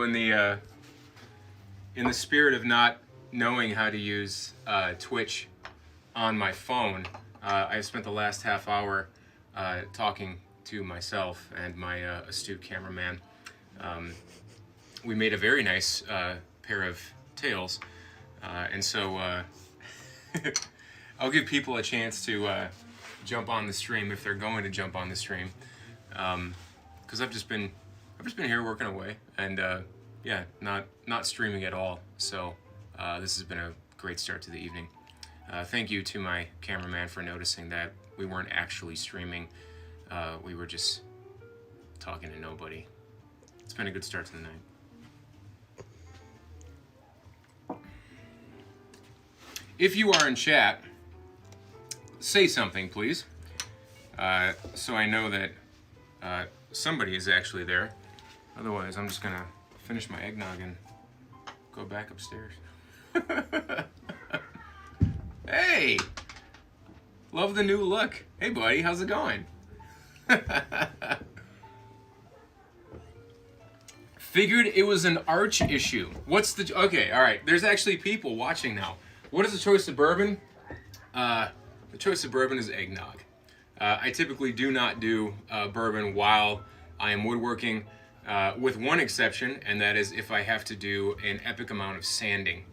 in the spirit of not knowing how to use Twitch on my phone, I've spent the last half hour talking to myself and my astute cameraman. We made a very nice pair of tails, and so I'll give people a chance to jump on the stream if they're going to jump on the stream, because I've just been here working away and yeah, not streaming at all. So this has been a great start to the evening. Thank you to my cameraman for noticing that we weren't actually streaming. We were just talking to nobody. It's been a good start to the night. If you are in chat, say something, please, so I know that somebody is actually there. Otherwise, I'm just gonna finish my eggnog and go back upstairs. Hey! Love the new look. Hey, buddy, how's it going? Figured it was an arch issue. What's the... Okay, all right. There's actually people watching now. What is the choice of bourbon? The choice of bourbon is eggnog. I typically do not do bourbon while I am woodworking, with one exception, and that is if I have to do an epic amount of sanding.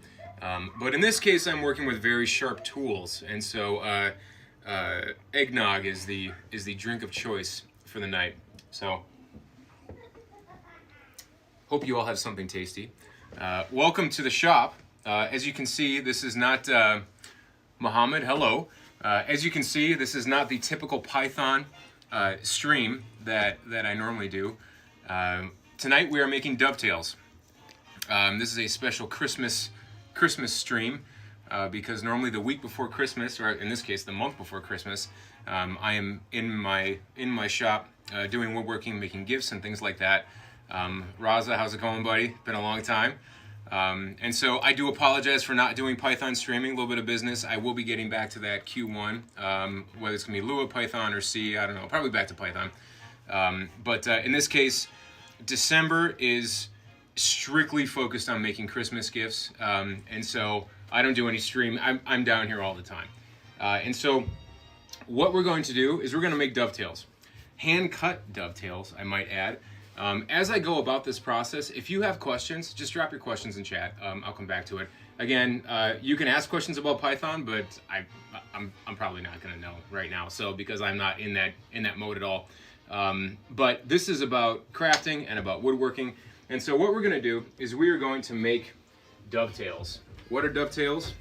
But in this case, I'm working with very sharp tools, and so eggnog is the drink of choice for the night. So, hope you all have something tasty. Welcome to the shop. As you can see, this is not Muhammad. Hello. As you can see, this is not the typical Python stream that I normally do. Tonight we are making dovetails. This is a special Christmas stream because normally the week before Christmas, or in this case the month before Christmas, I am in my shop doing woodworking, making gifts and things like that. Raza, how's it going, buddy? Been a long time. And so I do apologize for not doing Python streaming, a little bit of business. I will be getting back to that Q1, whether it's going to be Lua, Python, or C, I don't know, probably back to Python. But in this case, December is strictly focused on making Christmas gifts, and so I don't do any stream. I'm down here all the time. And so what we're going to do is we're going to make dovetails. Hand-cut dovetails, I might add. As I go about this process, if you have questions, just drop your questions in chat. I'll come back to it. Again, you can ask questions about Python, but I'm probably not going to know right now. So because I'm not in that mode at all. But this is about crafting and about woodworking. And so what we're going to do is we are going to make dovetails. What are dovetails?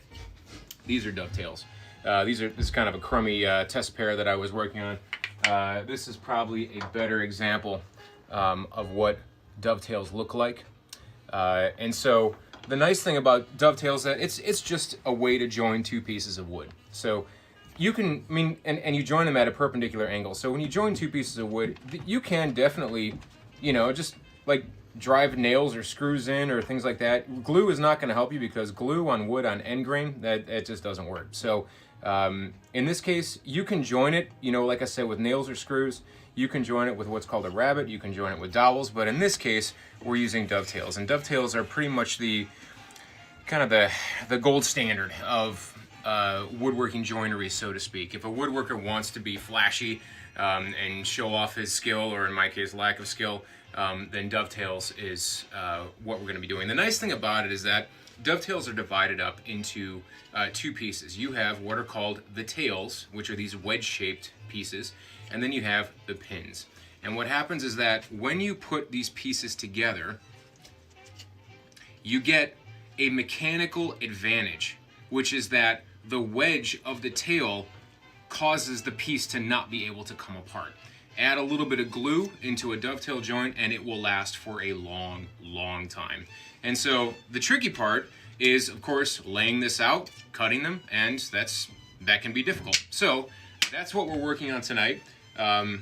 These are dovetails. This is kind of a crummy test pair that I was working on. This is probably a better example of what dovetails look like. And so the nice thing about dovetails is that it's just a way to join two pieces of wood. So you can, and you join them at a perpendicular angle. So when you join two pieces of wood, you can definitely, just like drive nails or screws in or things like that. Glue is not going to help you because glue on wood on end grain, it just doesn't work. So in this case, you can join it, like I said, with nails or screws. You can join it with what's called a rabbet. You can join it with dowels. But in this case, we're using dovetails. And dovetails are pretty much the gold standard of woodworking joinery, so to speak. If a woodworker wants to be flashy and show off his skill, or in my case, lack of skill, then dovetails is what we're going to be doing. The nice thing about it is that dovetails are divided up into two pieces. You have what are called the tails, which are these wedge-shaped pieces, and then you have the pins. And what happens is that when you put these pieces together, you get a mechanical advantage, which is that the wedge of the tail causes the piece to not be able to come apart. Add a little bit of glue into a dovetail joint and it will last for a long, long time. And so the tricky part is, of course, laying this out, cutting them, and that can be difficult. So that's what we're working on tonight. I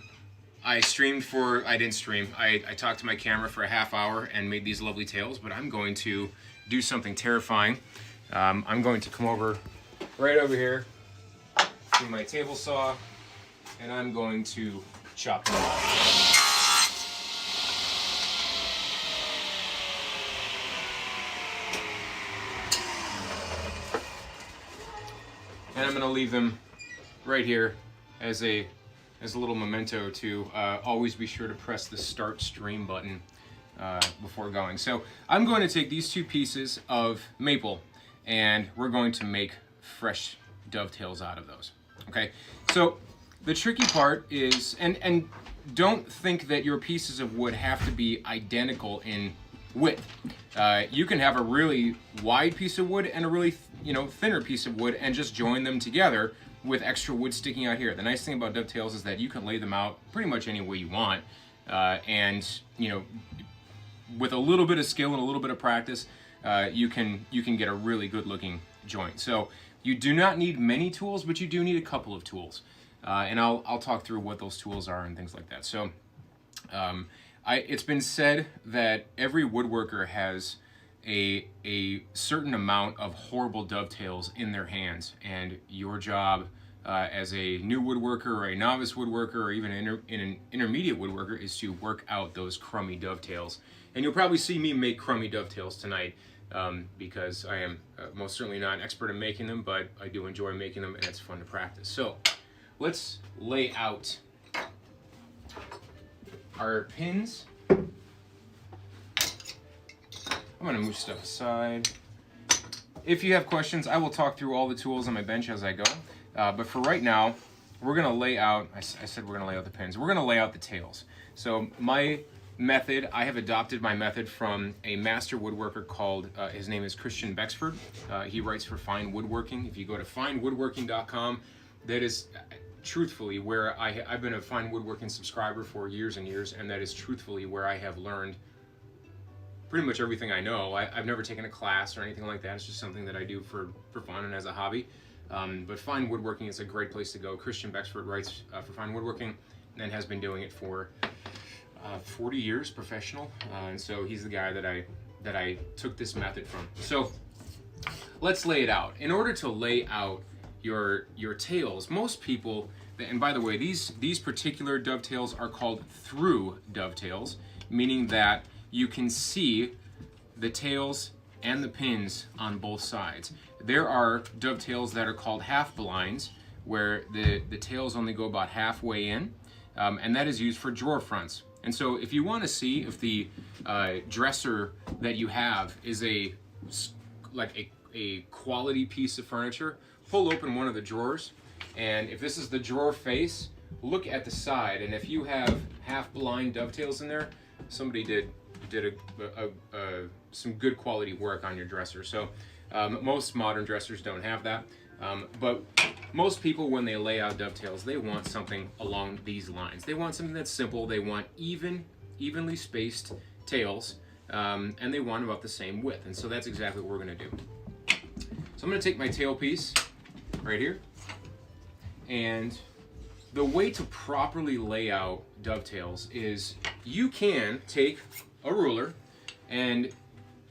didn't stream. I talked to my camera for a half hour and made these lovely tails, but I'm going to do something terrifying. I'm going to come right over here to my table saw, and I'm going to chop them off. I'm going to leave them right here as a little memento to always be sure to press the start stream button before going. So I'm going to take these two pieces of maple and we're going to make fresh dovetails out of those. Okay, so the tricky part is, and don't think that your pieces of wood have to be identical in width. You can have a really wide piece of wood and a really thinner piece of wood and just join them together with extra wood sticking out here. The nice thing about dovetails is that you can lay them out pretty much any way you want, and with a little bit of skill and a little bit of practice, you can get a really good looking joint. So you do not need many tools, but you do need a couple of tools, and I'll talk through what those tools are and things like that. So it's been said that every woodworker has a certain amount of horrible dovetails in their hands, and your job as a new woodworker or a novice woodworker or even an intermediate woodworker is to work out those crummy dovetails. And you'll probably see me make crummy dovetails tonight because I am most certainly not an expert in making them, but I do enjoy making them and it's fun to practice. So let's lay out our pins. I'm going to move stuff aside. If you have questions, I will talk through all the tools on my bench as I go. But for right now, we're going to lay out, I said we're going to lay out the pins. We're going to lay out the tails. So my method, I have adopted my method from a master woodworker called, his name is Christian Bexford. He writes for Fine Woodworking. If you go to finewoodworking.com, that is truthfully where I've been a Fine Woodworking subscriber for years and years, and that is truthfully where I have learned pretty much everything I know. I've never taken a class or anything like that. It's just something that I do for fun and as a hobby. But Fine Woodworking is a great place to go. Christian Bexford writes for Fine Woodworking and has been doing it for 40 years, professional. And so he's the guy that I took this method from. So let's lay it out. In order to lay out your tails, most people, and by the way, these particular dovetails are called through dovetails, meaning that you can see the tails and the pins on both sides. There are dovetails that are called half blinds, where the tails only go about halfway in, and that is used for drawer fronts. And so if you want to see if the dresser that you have is like a quality piece of furniture, pull open one of the drawers, and if this is the drawer face, look at the side, and if you have half blind dovetails in there, somebody did some good quality work on your dresser. So most modern dressers don't have that, but most people, when they lay out dovetails, they want something along these lines. They want something that's simple. They want evenly spaced tails, and they want about the same width. And so that's exactly what we're going to do. So I'm going to take my tail piece right here, and the way to properly lay out dovetails is you can take a ruler, and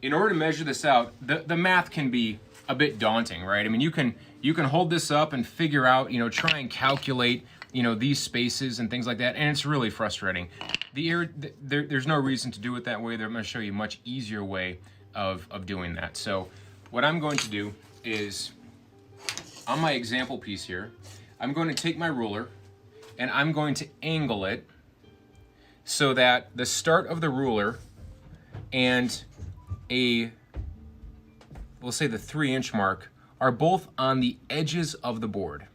in order to measure this out, the math can be a bit daunting, right? I mean, you can hold this up and figure out, try and calculate, these spaces and things like that, and it's really frustrating. There's no reason to do it that way. I'm going to show you a much easier way of doing that. So what I'm going to do is, on my example piece here, I'm going to take my ruler and I'm going to angle it so that the start of the ruler and we'll say the 3-inch mark are both on the edges of the board.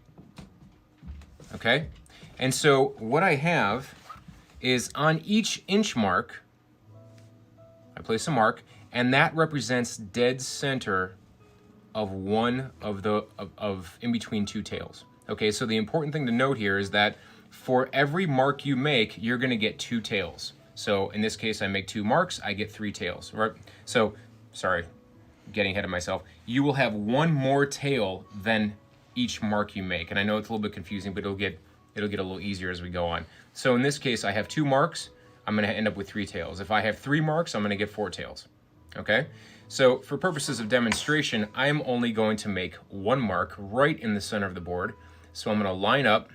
Okay? And so what I have is on each inch mark, I place a mark, and that represents dead center of one of in between two tails. Okay, so the important thing to note here is that for every mark you make, you're going to get 2 tails. So in this case, I make 2 marks, I get 3 tails, right? So, sorry, getting ahead of myself. You will have 1 more tail than each mark you make. And I know it's a little bit confusing, but it'll get a little easier as we go on. So in this case, I have 2 marks, I'm going to end up with 3 tails. If I have 3 marks, I'm going to get 4 tails. Okay? So for purposes of demonstration, I am only going to make 1 mark right in the center of the board. So I'm going to line up